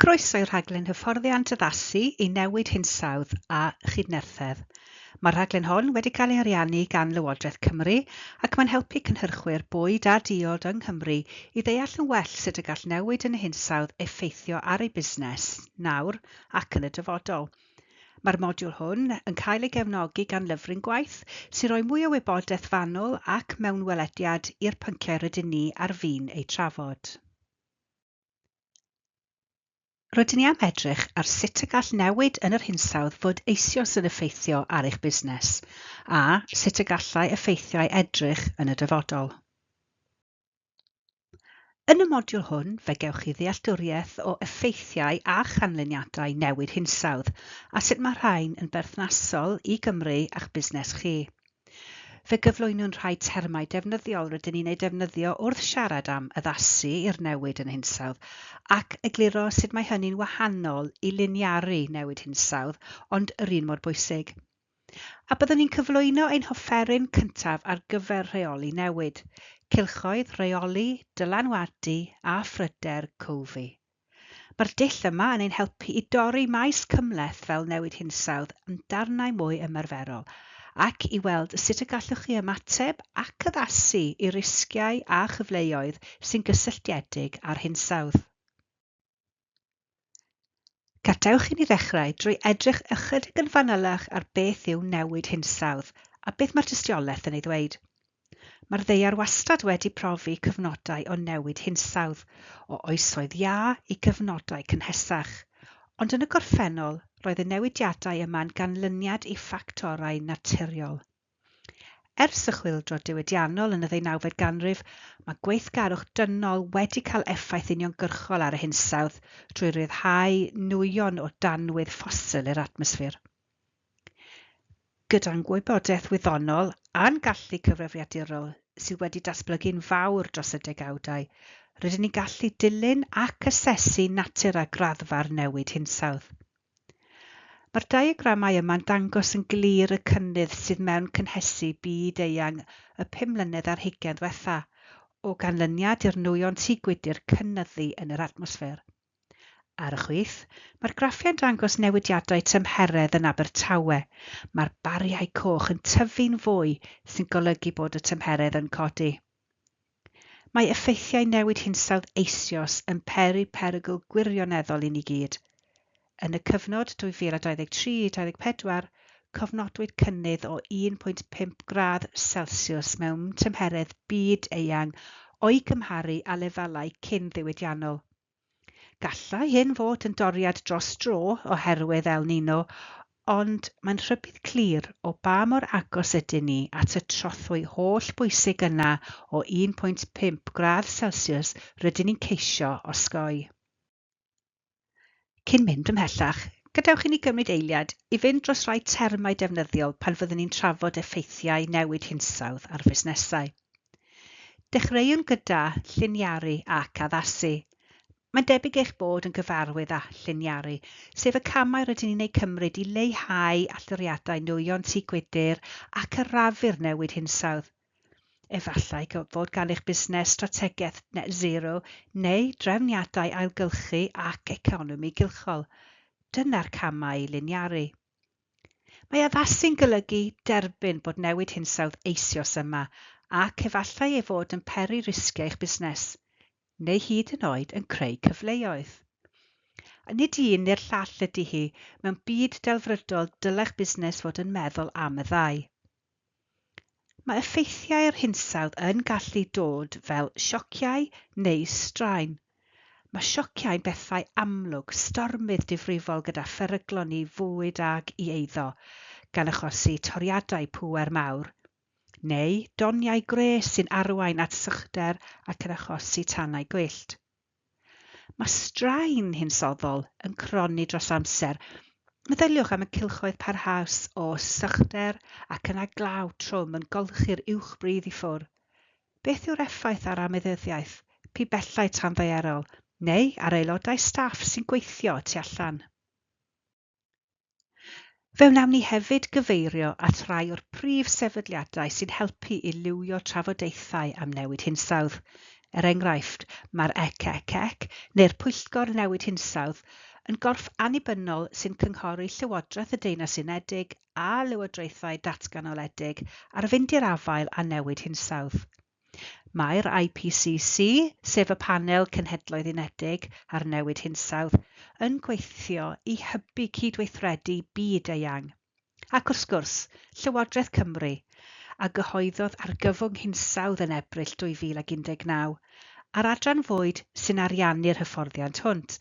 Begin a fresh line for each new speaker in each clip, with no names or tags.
Croeso i'r rhaglen Hyfforddiant Addasu i Newid Hinsawdd a Chydnerthedd. Mae'r rhaglen hon wedi cael ei ariannu gan Lywodraeth Cymru ac mae'n helpu cynhyrchwyr bwyd a diod yng Nghymru i ddeall yn well sut y gall newid yn y hinsawdd effeithio ar eu busnes, nawr ac yn y dyfodol. Mae'r modiwl hwn yn cael ei gefnogi gan lyfryn gwaith sy'n rhoi mwy o wybodaeth fanwl ac mewnwelediad i'r pynciau rydyn ni ar fin eu trafod. Rydyn ni am edrych ar sut y gall newid yn yr hinsawdd fod eisoes yn effeithio ar eich busnes a sut y gallai effeithiau edrych yn y dyfodol. Yn y modiwl hwn, fe gewch chi ddealltwriaeth o effeithiau a chanlyniadau newid hinsawdd a sut mae rhain yn berthnasol i Gymru a'ch busnes chi. Fe gyflwynwn rhai termau defnyddiol rydyn ni'n ei defnyddio wrth siarad am addasu i'r newid yn hinsawdd ac egluro sut mae hynny'n wahanol i liniaru newid hinsawdd, ond yr un mor bwysig. A byddwn ni'n cyflwyno ein hofferyn cyntaf ar gyfer rheoli newid, cylchoedd rheoli, dylanwadu a phryder cwfi. Mae'r dull yma yn ein helpu i dorri maes cymhleth fel newid hinsawdd yn darnau mwy ymarferol, ac i weld sut y gallwch chi ymateb ac addasu i risgiau a chyfleoedd sy'n gysylltiedig â'r hinsawdd. Gadewch i ni ddechrau drwy edrych ychydig yn fanylach ar beth yw newid hinsawdd a beth mae'r tystiolaeth yn ei ddweud. Mae'r ddaear wastad wedi profi cyfnodau o newid hinsawdd, o oesoedd iâ i gyfnodau cynhesach, ond yn y gorffennol roedd y newidiadau yma'n ganlyniad i ffactorau naturiol. Ers y chwyldro diwydiannol yn y 19fed ganrif, mae gweithgarwch dynol wedi cael effaith uniongyrchol ar y hinsawdd drwy ryddhau nwyon o danwydd ffosil i'r atmosffer. Gyda'n gwybodaeth wyddonol a'n gallu cyfrifiadurol sydd wedi datblygu'n fawr dros y degawdau, rydyn ni gallu dilyn ac asesu natur a graddfa'r newid hinsawdd. Mae'r diagramau yma'n dangos yn glir y cynnydd sydd mewn cynhesu byd-eang y 5 mlynedd ar 20 diwetha, o ganlyniad i'r nwyon tŷ gwydr cynyddu yn yr atmosffer. Ar y chwith, mae'r graffiau'n dangos newidiadau tymheredd yn Abertawe. Mae'r bariau coch yn tyfu'n fwy sy'n golygu bod y tymheredd yn codi. Mae effeithiau newid hinsawdd eisoes yn peri perygl gwirioneddol i ni gyd. Yn y cyfnod 2023-2024, cofnodwyd cynnydd o 1.5 gradd Celsius mewn tymheredd byd-eang o'i gymharu â lefelau cyn-ddiwydiannol. Gallai hyn fod yn doriad dros dro oherwydd El Niño, ond mae'n rhybudd clir o ba mor agos ydyn ni at y trothwy holl bwysig yna o 1.5 gradd Celsius rydyn ni'n ceisio osgoi. Cyn mynd ymhellach, gadewch i ni gymryd eiliad i fynd dros rai termau defnyddiol pan fyddwn ni'n trafod effeithiau newid hinsawdd ar fusnesau. Dechreuwn gyda liniaru ac addasu. Mae'n debyg eich bod yn gyfarwydd â liniaru, sef y camau rydyn ni'n ei cymryd i leihau alluriadau nwyon tŷ gwydr ac arafu'r newid hinsawdd. Efallai fod gan eich busnes strategaeth net zero neu drefniadau ailgylchu ac economi gylchol. Dyna'r camau liniaru. Mae addasu'n golygu derbyn bod newid hinsawdd eisoes yma ac efallai ei fod yn peri risgiau eich busnes, neu hyd yn oed yn creu cyfleoedd. Nid un neu'r llall ydy hi, mewn byd delfrydol dylech busnes fod yn meddwl am y ddau. Mae effeithiau'r hinsawdd yn gallu dod fel siociau neu straen. Mae siociau'n bethau amlwg, stormydd difrifol gyda pheryglon i fwyd ag i eiddo, gan achosi toriadau pŵer mawr, neu doniau gres sy'n arwain at sychder ac yn achosi tannau gwyllt. Mae straen hinsoddol yn cronni dros amser. Meddyliwch am y cylchoedd parhaus o sychder ac yna glaw trwm yn golchi'r uwchbridd i ffwr. Beth yw'r effaith ar amaethyddiaeth, pi bellau tanddaearol, neu ar aelodau staff sy'n gweithio tu allan? Fe wnawn ni hefyd gyfeirio at rai o'r prif sefydliadau sy'n helpu i liwio trafodaethau am newid hinsawdd, enghraifft, mae'r ec neu'r Pwyllgor Newid Hinsawdd yn gorff annibynnol sy'n cynghori Llywodraeth y Deyrnas Unedig a Lywodraethau Datganoledig ar fynd i'r afael a newid hinsawdd. Mae'r IPCC, sef y Panel Cenhedloedd Unedig ar newid hinsawdd, yn gweithio i hybu cydweithredu byd-eang. Ac wrth gwrs, Llywodraeth Cymru, a gyhoeddodd argyfwng hinsawdd yn Ebrill 2019, a'r adran fwyd sy'n arienni'r hyfforddiant hwnt.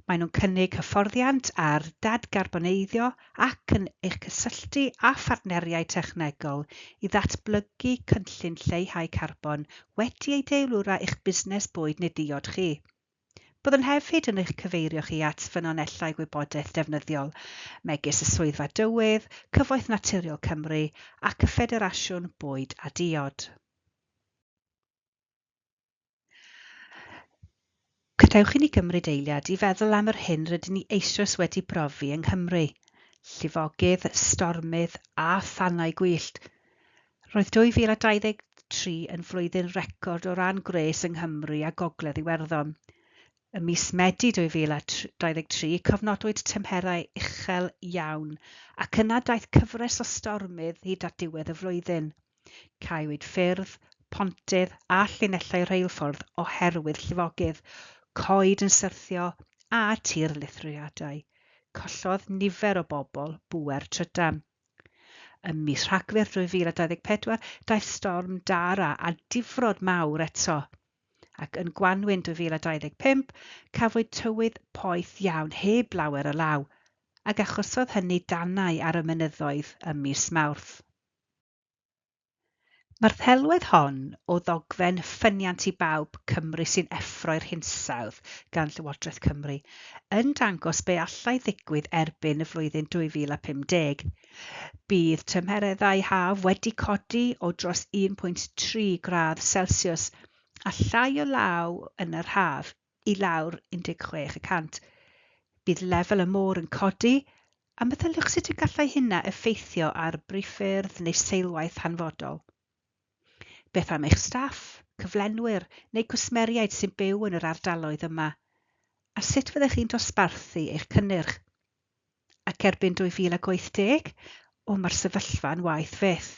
Maen nhw'n cynnig hyfforddiant ar dadgarboneiddio ac yn eich cysylltu a phartneriau technegol i ddatblygu cynllun lleihau carbon wedi ei deilwra eich busnes bwyd neu diod chi. Byddwn hefyd yn eich cyfeirio chi at ffynonellau gwybodaeth defnyddiol, megis y Swyddfa Dywydd, Cyfoeth Naturiol Cymru ac y Ffederasiwn Bwyd a Diod. Gadewch i ni gymryd eiliad i feddwl am yr hyn rydyn ni eisoes wedi brofi yng Nghymru. Llifogydd, stormydd a thannau gwyllt. Roedd 2023 yn flwyddyn record o ran gres yng Nghymru a Gogledd Iwerddon. Ym mis Medi 2023 cofnodwyd tymherau uchel iawn ac yna daeth cyfres o stormydd hyd at diwedd y flwyddyn. Caiwyd ffyrdd, pontydd a llinellau reilffordd oherwydd llifogydd, coed yn syrthio a tirlithriadau. Collodd nifer o bobl bŵer trydam. Ym mis Rhagfyr 2024 daeth storm Dara a difrod mawr eto. Ac yn Gwanwyn 2025 cafwyd tywydd poeth iawn heb lawer o law, ac achosodd hynny dannau ar y mynyddoedd ym mis Mawrth. Mae'r ddelwedd hon o ddogfen ffyniant i bawb Cymru sy'n effroi'r hinsawdd gan Llywodraeth Cymru yn dangos be allai ddigwydd erbyn y flwyddyn 2050. Bydd tymhereddau haf wedi codi o dros 1.3 gradd Celsius a llai o law yn yr haf i lawr 16%. Bydd lefel y môr yn codi, a meddyliwch sut y gallai hynna effeithio ar brifyrdd neu seilwaith hanfodol. Beth am eich staff, cyflenwyr neu cwsmeriaid sy'n byw yn yr ardaloedd yma, a sut fyddech chi'n dosbarthu eich cynnyrch? Ac erbyn 2080, mae'r sefyllfa'n waeth fyth.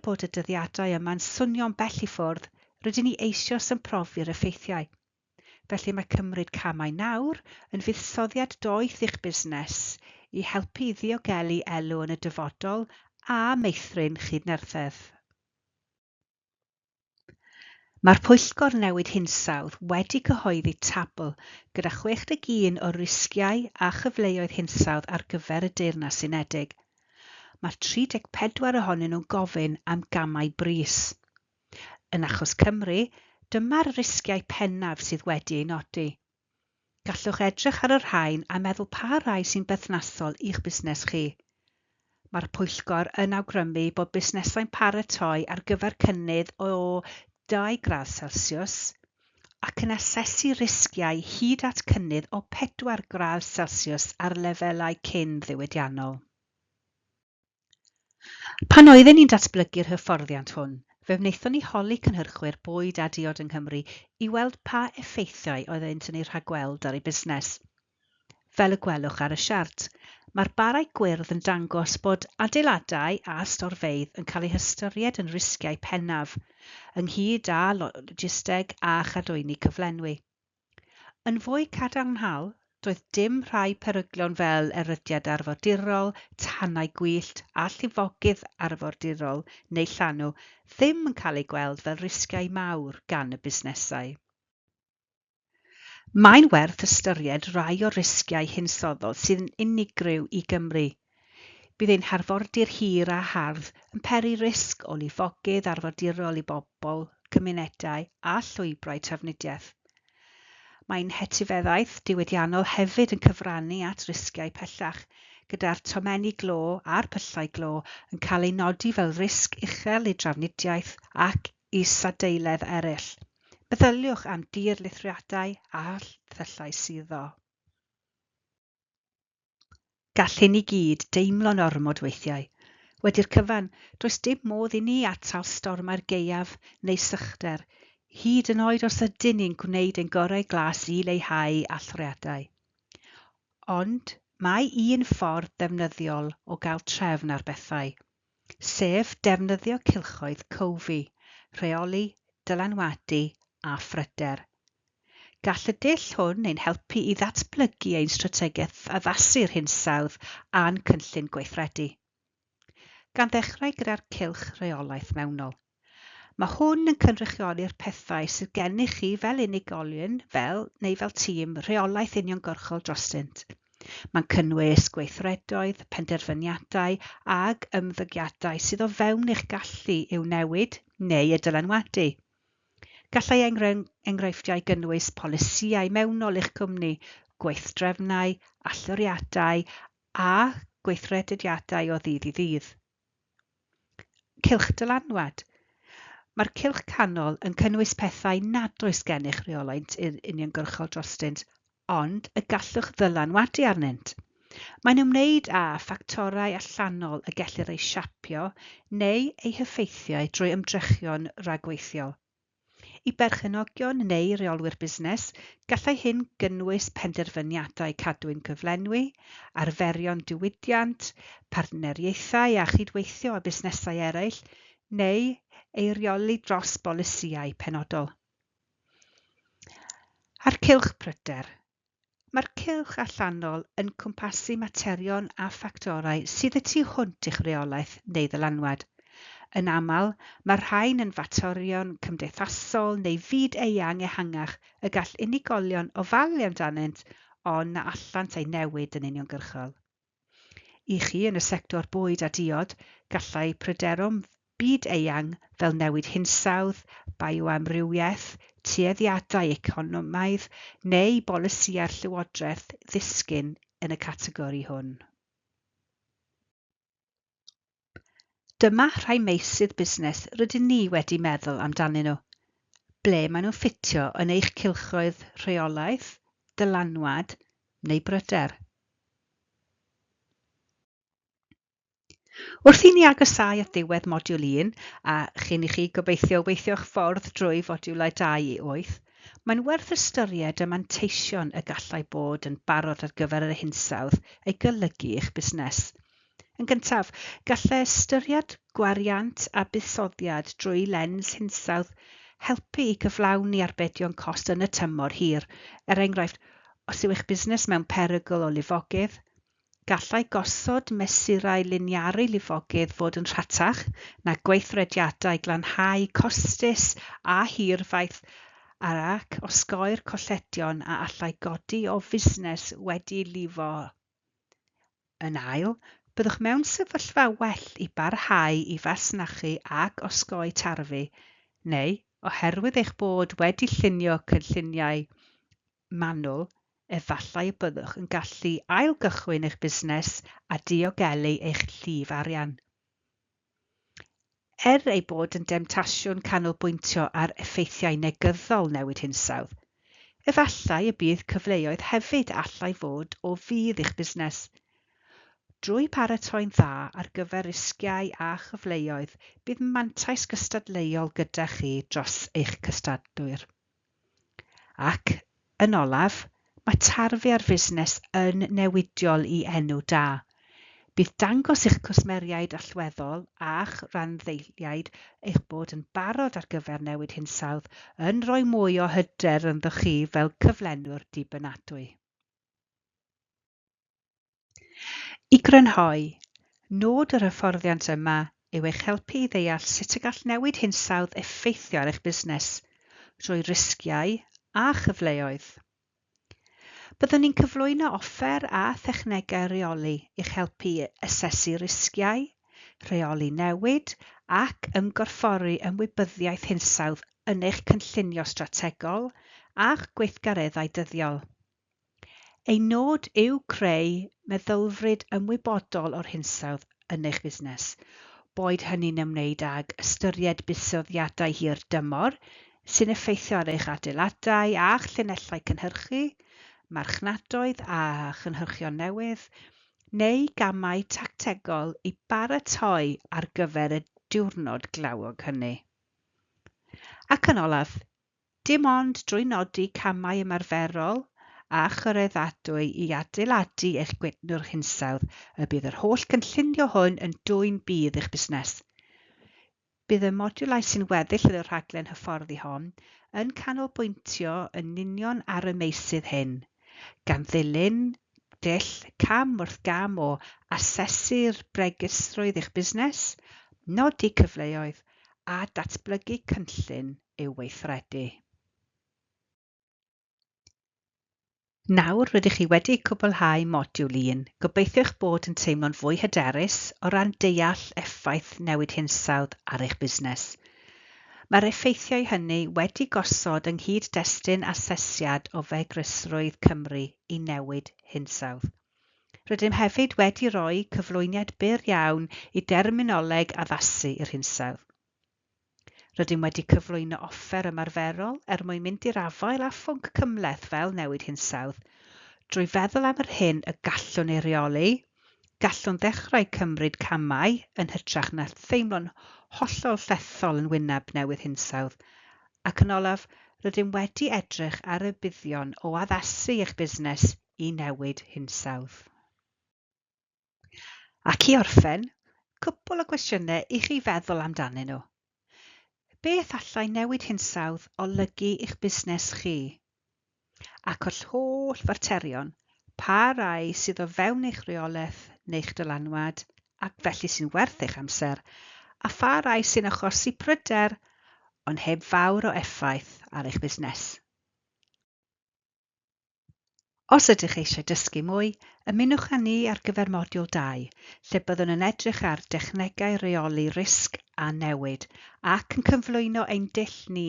Bod y dyddiadau yma'n swnio'n bell i ffwrdd, rydyn ni eisoes yn profi'r effeithiau. Felly mae cymryd camau nawr yn fuddsoddiad doeth i'ch busnes i helpu i ddiogelu elw yn y dyfodol a meithrin Chydnerthedd. Mae'r Pwyllgor Newid Hinsawdd wedi cyhoeddi tabl gyda 61 o risgiau a chyfleoedd hinsawdd ar gyfer y Deyrnas Unedig. Mae 34 ohonyn nhw'n gofyn am gamau brys. Yn achos Cymru, dyma'r risgiau pennaf sydd wedi ei nodi. Gallwch edrych ar yr rhain a meddwl pa rai sy'n berthnasol i'ch busnes chi. Mae'r Pwyllgor yn awgrymu bod busnesau'n paratoi ar gyfer cynnydd o 2 gradd Celsius ac yn asesu risgiau hyd at cynnydd o 4 gradd Celsius ar lefelau cyn-ddiwydiannol. Pan oedden ni'n datblygu'r hyfforddiant hwn, fe wnaethon ni holi cynhyrchwyr bwyd a diod yng Nghymru i weld pa effeithiau oeddent yn ei rhagweld ar ei busnes. Fel y gwelwch ar y siart, mae'r barau gwyrdd yn dangos bod adeiladau a storfeydd yn cael eu hystyried yn risgiau pennaf, ynghyd â logisteg a chadwyni cyflenwi. Yn fwy cadarnhaol, doedd dim rhai peryglion fel erydiad arfordirol, tannau gwyllt a llifogydd arfordirol neu llanw ddim yn cael ei gweld fel risgiau mawr gan y busnesau. Mae'n werth ystyried rai o risgiau hinsoddol sydd yn unigryw i Gymru. Bydd ein harfordir hir a hardd yn peri risg o lifogydd arfordirol i bobl, cymunedau a llwybrau trafnidiaeth. Mae'n hetifeddaeth diwydiannol hefyd yn cyfrannu at risgiau pellach, gyda'r tomenni glo a'r pyllau glo yn cael ei nodi fel risg uchel i drafnidiaeth ac isadeiledd eraill. Meddyliwch am dirlithriadau a thyllau suddo. Gallwn ni gyd deimlo'n ormod weithiau. Wedi'r cyfan, does dim modd i ni atal stormau'r gaeaf neu sychder hyd yn oed os ydyn ni'n gwneud ein gorau glas i leihau alloriadau. Ond mae un ffordd defnyddiol o gael trefn ar bethau, sef defnyddio cylchoedd cowfi, rheoli, dylanwadu a phryder. Gall y dull hwn ein helpu i ddatblygu ein strategaeth addasu'r hinsawdd a'n cynllun gweithredu. Gan ddechrau gyda'r cylch reolaeth mewnol. Mae hwn yn cynrychioli'r pethau sydd gennych chi fel unigolion neu fel tîm reolaeth uniongyrchol drostynt. Mae'n cynnwys gweithredoedd, penderfyniadau ag ymddygiadau sydd o fewn eich gallu i'w newid neu y dylanwadu. Gallai enghreifftiau gynnwys polisïau mewnol eich cwmni, gweithdrefnau, alloriadau a gweithrediadau o ddydd i ddydd. Cylch dylanwad. Mae'r cylch canol yn cynnwys pethau nad oes gennych reolaeth uniongyrchol drostynt, ond y gallwch ddylanwadu arnynt. Mae'n ymwneud â ffactorau allanol y gellir eu siapio neu eu heffeithiau drwy ymdrechion ragweithiol. I berchenogion neu reolwyr busnes, gallai hyn gynnwys penderfyniadau cadwyn cyflenwi, arferion diwydiant, partneriaethau a chydweithio â busnesau eraill, neu ei reoli dros bolisïau penodol. A'r cylch pryder. Mae'r cylch allanol yn cwmpasu materion a ffactorau sydd y tu hwnt i'ch reolaeth neu ddylanwad. Yn aml, mae'r rhain yn faterion cymdeithasol neu fyd-eang ehangach y gall unigolion ofalu amdanynt, ond na allant ei newid yn uniongyrchol. I chi yn y sector bwyd a diod, gallai pryderon byd-eang fel newid hinsawdd, bioamrywiaeth, tueddiadau economaidd neu bolisïau'r llywodraeth ddisgyn yn y categori hwn. Dyma rhai meysydd busnes rydyn ni wedi meddwl amdanyn nhw. Ble maen nhw'n ffitio yn eich cylchoedd rheolaeth, dylanwad neu bryder. Wrth i ni agosáu at ddiwedd modiwl 1 a chyn i chi gobeithio weithio'ch ffordd drwy fodiwlau 2 i 8, mae'n werth ystyried y manteision y gallai bod yn barod ar gyfer yr hinsawdd ei golygu eich busnes. Yn gyntaf, gallai ystyried gwariant a buddsoddiad drwy lens hinsawdd helpu i gyflawni arbedion cost yn y tymor hir. Enghraifft, os yw eich busnes mewn perygl o lifogydd, gallai gosod mesurau liniaru lifogydd fod yn rhatach na gweithrediadau glanhau costus a hirfaith ac osgoi'r colledion a allai godi o fusnes wedi lifo. Yn ail, byddwch mewn sefyllfa well i barhau i fasnachu ac osgoi tarfu, neu, oherwydd eich bod wedi llunio cynlluniau manwl, efallai y byddwch yn gallu ailgychwyn eich busnes a diogelu eich llif arian. Ei bod yn demtasiwn canolbwyntio ar effeithiau negyddol newid hinsawdd, efallai y bydd cyfleoedd hefyd allai fod o fydd eich busnes. Drwy paratoi'n dda ar gyfer risgiau a chyfleoedd, bydd mantais gystadleuol gyda chi dros eich cystadlwyr. Ac, yn olaf, mae tarfu ar fusnes yn newidiol i enw da. Bydd dangos eich cwsmeriaid allweddol a'ch randdeiliaid eich bod yn barod ar gyfer newid hinsawdd yn rhoi mwy o hyder ynddoch chi fel cyflenwr dibynadwy. I grynhoi, nod yr hyfforddiant yma yw eich helpu i ddeall sut y gall newid hinsawdd effeithio ar eich busnes, drwy risgiau a chyfleoedd. Byddwn ni'n cyflwyno offer a thechnegau reoli i'ch helpu asesu risgiau, reoli newid ac ymgorffori ymwybyddiaeth hinsawdd yn eich cynllunio strategol a'ch gweithgareddau dyddiol. Ei nod yw creu meddylfryd ymwybodol o'r hinsawdd yn eich busnes, boed hynny'n ymwneud ag ystyried buddsoddiadau hir dymor sy'n effeithio ar eich adeiladau a llinellau cynhyrchu, marchnadoedd a chynhyrchion newydd, neu gamau tactegol i baratoi ar gyfer y diwrnod glawog hynny. Ac yn olaf, dim ond drwy nodi camau ymarferol a chyreddadwy i adeiladu eich gwydnwr hinsawdd y bydd yr holl cynllunio hwn yn dwyn bydd eich busnes. Bydd y modiwlau sy'n weddill yn y rhaglen hyfforddi hon yn canolbwyntio yn union ar y meysydd hyn, gan ddilyn dull cam wrth gam o asesu'r bregusrwydd eich busnes, nodi cyfleoedd a datblygu cynllun i'w weithredu. Nawr rydych chi wedi cwblhau modiwl 1, gobeithio eich bod yn teimlo'n fwy hyderus o ran deall effaith newid hinsawdd ar eich busnes. Mae'r effeithiau hynny wedi gosod yng nghyd-destun asesiad o fegrysrwydd Cymru i newid hinsawdd. Rydym hefyd wedi rhoi cyflwyniad byr iawn i derminoleg addasu i'r hinsawdd. Rydym wedi cyflwyno offer ymarferol mwyn mynd i'r afael a phwnc cymhleth fel newid hinsawdd. Drwy feddwl am yr hyn y gallwn ei reoli, gallwn ddechrau cymryd camau yn hytrach na theimlo'n hollol llethol yn wyneb newid hinsawdd, ac yn olaf rydym wedi edrych ar y buddion o addasu eich busnes i newid hinsawdd. Ac i orffen, cwpl o gwestiynau i chi feddwl amdanyn nhw. Beth allai newid hinsawdd olygu eich busnes chi? Ac oll holl faterion, pa rai sydd o fewn eich reolaeth neu'ch dylanwad ac felly sy'n werth eich amser, a pha rai sy'n achosi pryder ond heb fawr o effaith ar eich busnes. Os ydych eisiau dysgu mwy, ymunwch â ni ar gyfer modiwl 2, lle byddwn yn edrych ar dechnegau reoli risg a newid ac yn cyflwyno ein dull ni,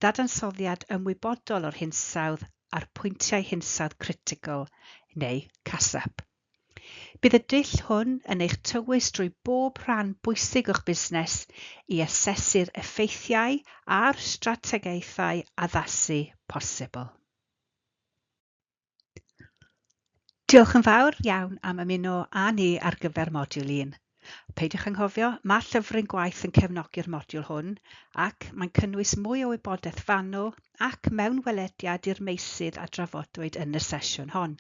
dadansoddiad ymwybodol o'r hinsawdd a'r pwyntiau hinsawdd critical neu CASAP. Bydd y dull hwn yn eich tywys drwy bob rhan bwysig o'ch busnes i asesu'r effeithiau a'r strategaethau addasu posibl. Diolch yn fawr iawn am ymuno â ni ar gyfer modiwl 1. Peidiwch anghofio, mae llyfryn gwaith yn cefnogi'r modiwl hwn ac mae'n cynnwys mwy o wybodaeth fanwl ac mewnwelediad i'r meysydd a drafodwyd yn y sesiwn hon.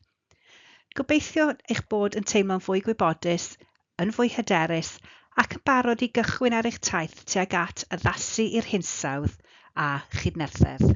Gobeithio eich bod yn teimlo'n fwy gwybodus, yn fwy hyderus ac yn barod i gychwyn ar eich taith tuag at addasu i'r hinsawdd a Chydnerthedd.